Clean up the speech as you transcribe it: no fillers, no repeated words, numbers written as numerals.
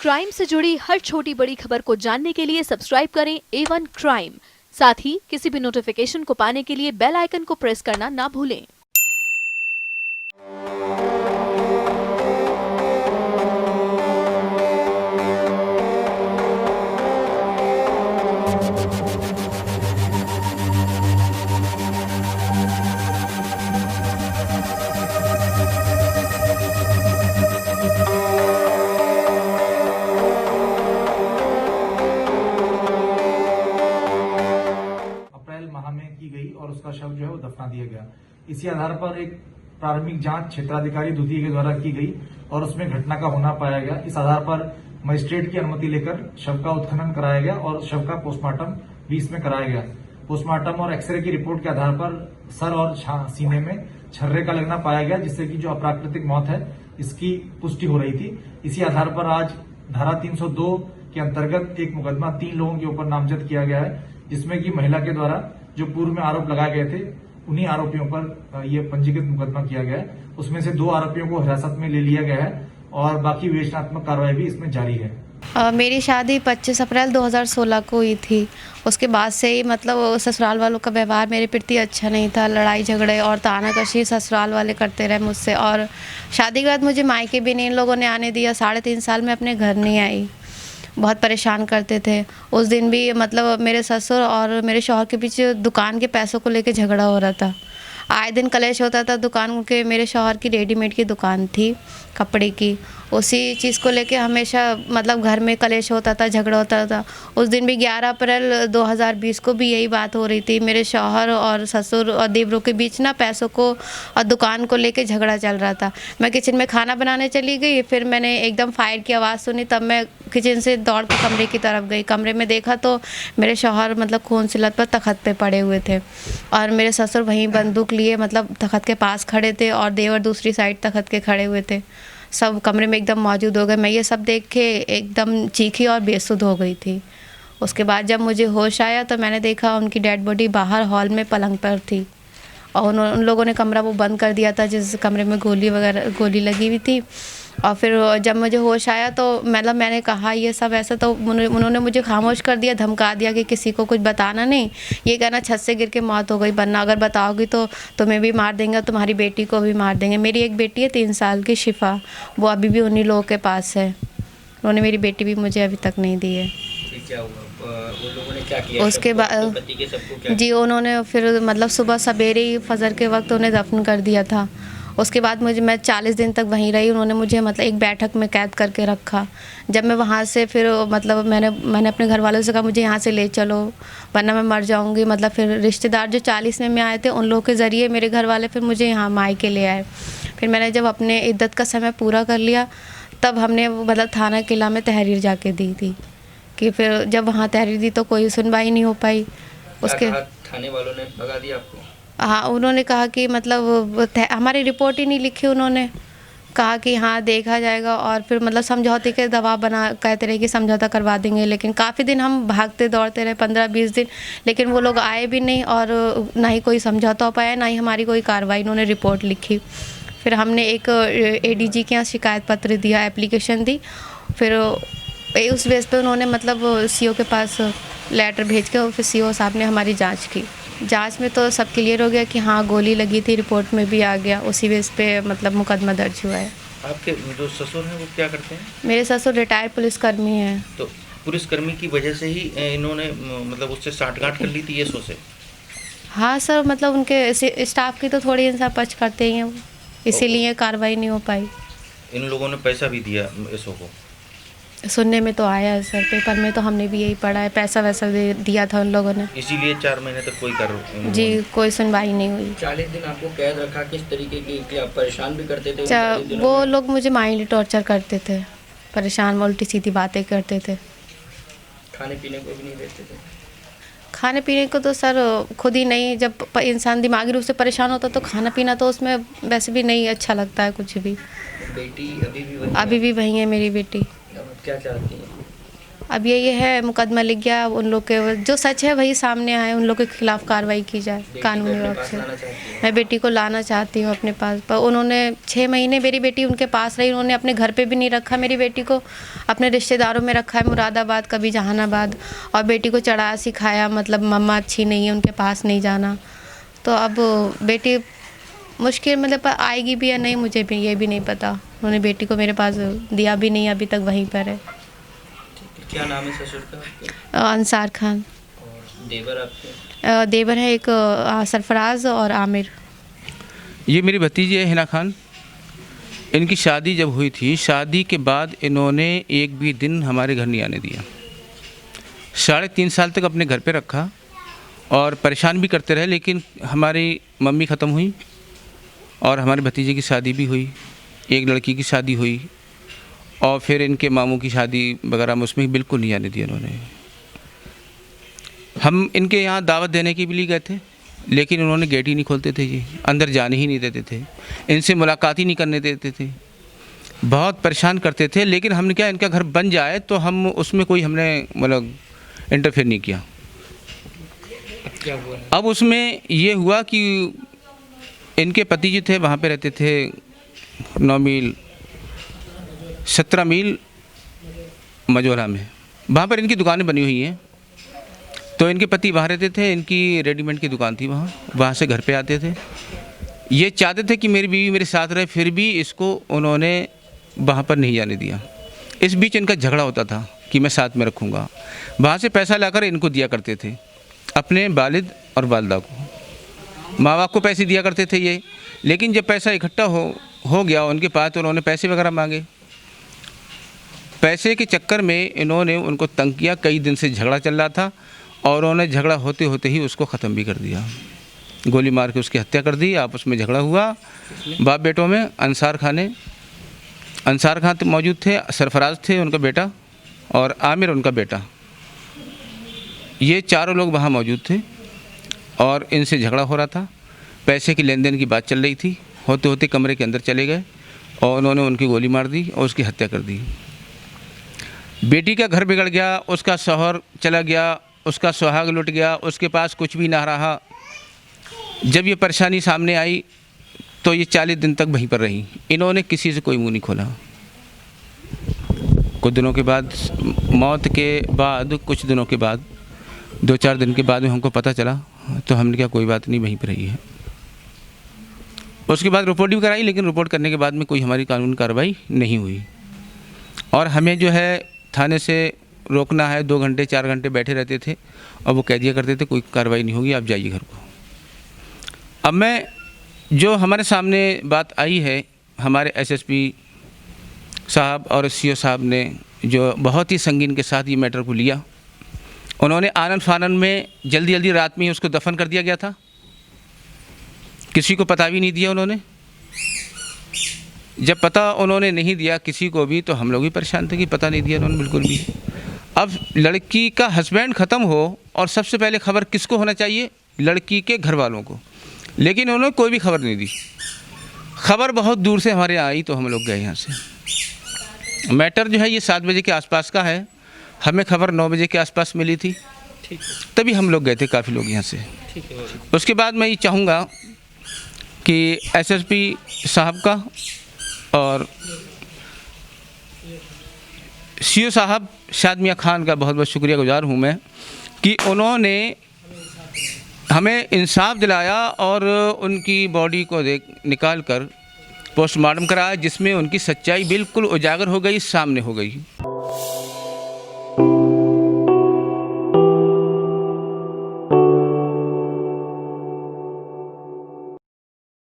Crime से जुड़ी हर छोटी बड़ी खबर को जानने के लिए सब्सक्राइब करें A1 क्राइम। साथ ही किसी भी नोटिफिकेशन को पाने के लिए बेल आइकन को प्रेस करना ना भूलें। अप्रैल माह में की गई और उसका शव जो है वो दफना दिया गया। इसी आधार पर एक प्रारंभिक जांच क्षेत्राधिकारी द्वितीय के द्वारा की गई और उसमें घटना का होना पाया गया। इस आधार पर मजिस्ट्रेट की अनुमति लेकर शव का उत्खनन कराया गया और शव का पोस्टमार्टम भी इसमें कराया गया। पोस्टमार्टम और एक्सरे की रिपोर्ट के आधार पर सर और सीने में छर्रे का लगना पाया गया, जिससे कि जो अप्राकृतिक मौत है इसकी पुष्टि हो रही थी। इसी आधार पर आज धारा 302 के अंतर्गत एक मुकदमा 3 लोगों के ऊपर नामजद किया गया है, जिसमें कि महिला के द्वारा जो पूर्व में आरोप लगाए गए थे उन्हीं आरोपियों पर ये पंजीकृत मुकदमा किया गया है। उसमें से 2 आरोपियों को हिरासत में ले लिया गया है और बाकी विवेचनात्मक कार्रवाई भी इसमें जारी है। मेरी शादी 25 अप्रैल 2016 को हुई थी। उसके बाद से ही मतलब ससुराल वालों का व्यवहार मेरे प्रति अच्छा नहीं था। लड़ाई झगड़े और तानाकशी ससुराल वाले करते रहे मुझसे, और शादी के बाद मुझे मायके भी नहीं इन लोगों ने आने दिया। 3.5 साल में अपने घर नहीं आई। बहुत परेशान करते थे। उस दिन भी मतलब मेरे ससुर और मेरे शौहर के बीच दुकान के पैसों को लेकर झगड़ा हो रहा था। आए दिन कलेश होता था। दुकान के मेरे शौहर की रेडीमेड की दुकान थी कपड़े की, उसी चीज़ को लेके हमेशा मतलब घर में कलेश होता था, झगड़ा होता था। उस दिन भी 11 अप्रैल 2020 को भी यही बात हो रही थी। मेरे शौहर और ससुर और देवरों के बीच ना पैसों को और दुकान को लेके झगड़ा चल रहा था। मैं किचन में खाना बनाने चली गई, फिर मैंने एकदम फायर की आवाज़ सुनी, तब मैं किचन से दौड़ के कमरे की तरफ गई। कमरे में देखा तो मेरे शौहर मतलब खून से लथपथ तख्त पे पड़े हुए थे और मेरे ससुर वहीं बंदूक लिए मतलब तख्त के पास खड़े थे और देवर दूसरी साइड तख्त के खड़े हुए थे। सब कमरे में एकदम मौजूद हो गए। मैं ये सब देख के एकदम चीखी और बेसुध हो गई थी। उसके बाद जब मुझे होश आया तो मैंने देखा उनकी डेड बॉडी बाहर हॉल में पलंग पर थी और उन लोगों ने कमरा वो बंद कर दिया था जिस कमरे में गोली लगी हुई थी। और फिर जब मुझे होश आया तो मतलब मैंने कहा ये सब ऐसा, तो उन्होंने मुझे खामोश कर दिया, धमका दिया कि किसी को कुछ बताना नहीं। ये कहना छत से गिर के मौत हो गई, वरना अगर बताओगी तो तुम्हें भी मार देंगे, तुम्हारी बेटी को भी मार देंगे। मेरी एक बेटी है 3 साल की, शिफा, वो अभी भी उन्हीं लोगों के पास है। उन्होंने मेरी बेटी भी मुझे अभी तक नहीं दी है। क्या हुआ? वो लोगों ने क्या किया? उसके बाद जी उन्होंने फिर मतलब सुबह सवेरे ही फजर के वक्त उन्हें दफन कर दिया था। उसके बाद मैं 40 दिन तक वहीं रही। उन्होंने मुझे मतलब एक बैठक में कैद करके रखा। जब मैं वहाँ से फिर मतलब मैंने अपने घर वालों से कहा मुझे यहाँ से ले चलो वरना मैं मर जाऊँगी। मतलब फिर रिश्तेदार जो 40 में आए थे उन लोगों के ज़रिए मेरे घर वाले फिर मुझे यहाँ मायके ले आए। फिर मैंने जब अपने इद्दत का समय पूरा कर लिया तब हमने मतलब थाना किला में तहरीर जाके दी थी कि फिर जब वहाँ तहरीर दी तो कोई सुनवाई नहीं हो पाई। उसके थाने वालों ने भगा दिया आपको? हाँ, उन्होंने कहा कि मतलब हमारी रिपोर्ट ही नहीं लिखी। उन्होंने कहा कि हाँ देखा जाएगा और फिर मतलब समझौते के दबाव बना कहते रहे कि समझौता करवा देंगे। लेकिन काफ़ी दिन हम भागते दौड़ते रहे, 15-20 दिन, लेकिन वो लोग आए भी नहीं और ना ही कोई समझौता हो पाया, ना ही हमारी कोई कार्रवाई उन्होंने रिपोर्ट लिखी। फिर हमने एक ADG के यहाँ शिकायत पत्र दिया, एप्लीकेशन दी। फिर उस बेस पे उन्होंने मतलब CO के पास लेटर भेज के फिर CO साहब ने हमारी जांच की। जांच में तो सब क्लियर हो गया कि हाँ गोली लगी थी, रिपोर्ट में भी आ गया। उसी बेस पे मतलब मुकदमा दर्ज हुआ है। आपके जो ससुर हैं वो क्या करते हैं? मेरे ससुर रिटायर्ड पुलिसकर्मी हैं। तो पुलिसकर्मी की वजह से ही इन्होंने मतलब उससे साठगांठ कर ली थी ये से? हाँ सर, मतलब उनके स्टाफ की तो थोड़ी इंसाफ पच करते ही हैं वो, इसीलिए कार्रवाई नहीं हो पाई। इन लोगों ने पैसा भी दिया एसओ को? सुनने में तो आया है सर, पेपर में तो हमने भी यही पढ़ा है, पैसा वैसा दिया था उन लोगों ने। इसीलिए 4 महीने तक कोई कार्रवाई जी कोई सुनवाई नहीं हुई। 40 दिन आपको कैद रखा, किस तरीके की आप परेशान भी करते थे? वो लोग मुझे माइंडली टॉर्चर करते थे, परेशान, उल्टी सीधी बातें करते थे। खाने पीने को भी नहीं देते थे? खाने पीने को तो सर खुद ही नहीं, जब इंसान दिमागी रूप से परेशान होता तो खाना पीना तो उसमें वैसे भी नहीं अच्छा लगता है कुछ भी। बेटी अभी भी वहीं है मेरी बेटी। क्या चाहती हैं? अब ये है मुकदमा लिख गया, अब उन लोग के जो सच है वही सामने आए, उन लोग के खिलाफ कार्रवाई की जाए कानूनी रूप से। मैं बेटी को लाना चाहती हूँ अपने पास, पर उन्होंने 6 महीने मेरी बेटी उनके पास रही, उन्होंने अपने घर पे भी नहीं रखा मेरी बेटी को, अपने रिश्तेदारों में रखा है, मुरादाबाद कभी जहानाबाद, और बेटी को चढ़ा सिखाया, मतलब मम्मा अच्छी नहीं है, उनके पास नहीं जाना। तो अब बेटी मुश्किल मतलब आएगी भी या नहीं मुझे भी ये भी नहीं पता। उन्होंने बेटी को मेरे पास दिया भी नहीं, अभी तक वहीं पर है। क्या नाम है ससुर का आपके? अंसार खान। और देवर आपके? देवर है एक सरफराज और आमिर। ये मेरी भतीजी है हिना खान। इनकी शादी जब हुई थी, शादी के बाद इन्होंने एक भी दिन हमारे घर नहीं आने दिया। 3.5 साल तक अपने घर पे रखा और परेशान भी करते रहे, लेकिन हमारी मम्मी ख़त्म हुई और हमारे भतीजे की शादी भी हुई, एक लड़की की शादी हुई, और फिर इनके मामू की शादी वगैरह में उसमें बिल्कुल नहीं आने दिया इन्होंने। हम इनके यहाँ दावत देने के लिए गए थे, लेकिन उन्होंने गेट ही नहीं खोलते थे जी, अंदर जाने ही नहीं देते थे, इनसे मुलाकात ही नहीं करने देते थे, बहुत परेशान करते थे। लेकिन हमने क्या, इनका घर बन जाए तो हम उसमें कोई हमने मतलब इंटरफेयर नहीं किया। क्या हुआ? अब उसमें ये हुआ कि इनके पति जो थे वहाँ पे रहते थे 9 मील 17 मील मजोरा में, वहाँ पर इनकी दुकानें बनी हुई हैं। तो इनके पति वहाँ रहते थे, इनकी रेडीमेड की दुकान थी वहाँ से घर पे आते थे। ये चाहते थे कि मेरी बीवी मेरे साथ रहे, फिर भी इसको उन्होंने वहाँ पर नहीं जाने दिया। इस बीच इनका झगड़ा होता था कि मैं साथ में रखूँगा। वहाँ से पैसा लाकर इनको दिया करते थे, अपने वालिद और वालदा को, माँ बाप को पैसे दिया करते थे ये। लेकिन जब पैसा इकट्ठा हो गया उनके पास, तो उन्होंने पैसे वगैरह मांगे। पैसे के चक्कर में इन्होंने उनको तंग किया, कई दिन से झगड़ा चल रहा था और उन्होंने झगड़ा होते होते ही उसको ख़त्म भी कर दिया, गोली मार के उसकी हत्या कर दी। आपस में झगड़ा हुआ बाप बेटों में। अंसार खान तो मौजूद थे, सरफराज थे उनका बेटा, और आमिर उनका बेटा, ये चारों लोग वहाँ मौजूद थे और इनसे झगड़ा हो रहा था। पैसे की लेन देन की बात चल रही थी, होते होते कमरे के अंदर चले गए और उन्होंने उनकी गोली मार दी और उसकी हत्या कर दी। बेटी का घर बिगड़ गया, उसका शौहर चला गया, उसका सुहाग लुट गया, उसके पास कुछ भी ना रहा। जब ये परेशानी सामने आई तो ये 40 दिन तक वहीं पर रही, इन्होंने किसी से कोई मुँह नहीं खोला। कुछ दिनों के बाद, मौत के बाद कुछ दिनों के बाद, 2-4 दिन के बाद में हमको पता चला, तो हमने क्या कोई बात नहीं, वहीं पर रही है। उसके बाद रिपोर्ट भी कराई, लेकिन रिपोर्ट करने के बाद में कोई हमारी कानूनी कार्रवाई नहीं हुई और हमें जो है थाने से रोकना है, 2 घंटे 4 घंटे बैठे रहते थे और वो कह दिया करते थे कोई कार्रवाई नहीं होगी, आप जाइए घर को। अब मैं जो हमारे सामने बात आई है, हमारे एसएसपी साहब और सीओ साहब ने जो बहुत ही संगीन के साथ ये मैटर को लिया, उन्होंने आनन फानन में जल्दी रात में ही उसको दफन कर दिया गया था, किसी को पता भी नहीं दिया उन्होंने। जब पता उन्होंने नहीं दिया किसी को भी, तो हम लोग भी परेशान थे कि पता नहीं दिया उन्होंने बिल्कुल भी। अब लड़की का हस्बैंड ख़त्म हो और सबसे पहले खबर किसको होना चाहिए? लड़की के घर वालों को, लेकिन उन्होंने कोई भी खबर नहीं दी। खबर बहुत दूर से हमारे यहाँ आई तो हम लोग गए यहाँ से। मैटर जो है ये 7 बजे के आसपास का है, हमें खबर 9 बजे के आसपास मिली थी, तभी हम लोग गए थे, काफ़ी लोग यहाँ से। उसके बाद मैं ये चाहूँगा कि एसएसपी साहब का और सीओ साहब शाद मियाँ खान का बहुत बहुत शुक्रिया गुजार हूँ मैं कि उन्होंने हमें इंसाफ दिलाया और उनकी बॉडी को निकाल कर पोस्टमार्टम कराया, जिसमें उनकी सच्चाई बिल्कुल उजागर हो गई, सामने हो गई।